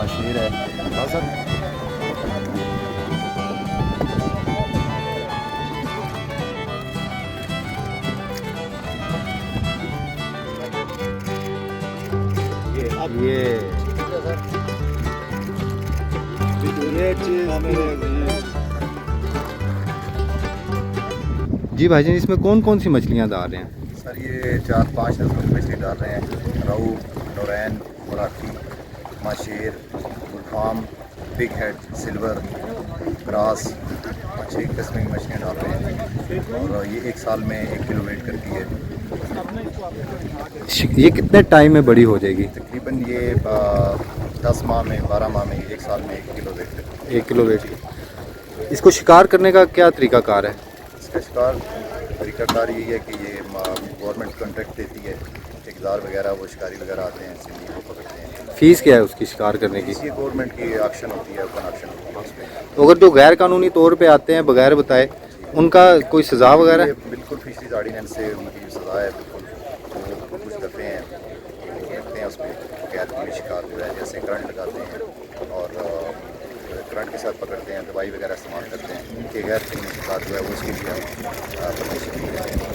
माशेर है। हाँ सर, जी भाईजान, इसमें कौन कौन सी मछलियाँ डाल रहे हैं? सर ये 4-5 नस्लों की मछली डाल रहे हैं। रहू, नौरैन, मराठी, माशेर, गुलफाम, बिग हेड, सिल्वर, ग्रास, 6 किस्म की मछलियाँ डाल रहे हैं और ये 1 साल में 1 किलो वेट करती है। ये कितने टाइम में बड़ी हो जाएगी? तकरीबन ये 10 माह में, 12 माह में, 1 साल में 1 किलो वेट करती है। 1 किलो वेट। इसको शिकार करने का क्या तरीकाकार है? इसका शिकार तरीकाकार यही है कि ये गवर्नमेंट कॉन्ट्रैक्ट देती है, ठेकेदार वगैरह वो शिकारी वगैरह आते हैं, सिंधी को पकड़ते हैं। फीस क्या है उसकी शिकार करने की? इसकी गवर्नमेंट की ऑक्शन होती है, ओपन ऑक्शन होती है उसमें। तो अगर जो गैर कानूनी तौर पे आते हैं बगैर बताए, उनका कोई सज़ा वगैरह? बिल्कुल फिशरीज ऑर्डिनेंस से उनकी सज़ा है, बिल्कुल वो कुछ करते हैं उसमें गैर कानूनी शिकार जो है, जैसे करंट लगाते हैं और करंट के साथ पकड़ते हैं, दवाई वगैरह इस्तेमाल करते हैं। उनके गैर कानूनी शिकार जो है वो उसके लिए हम परमिशन देते हैं।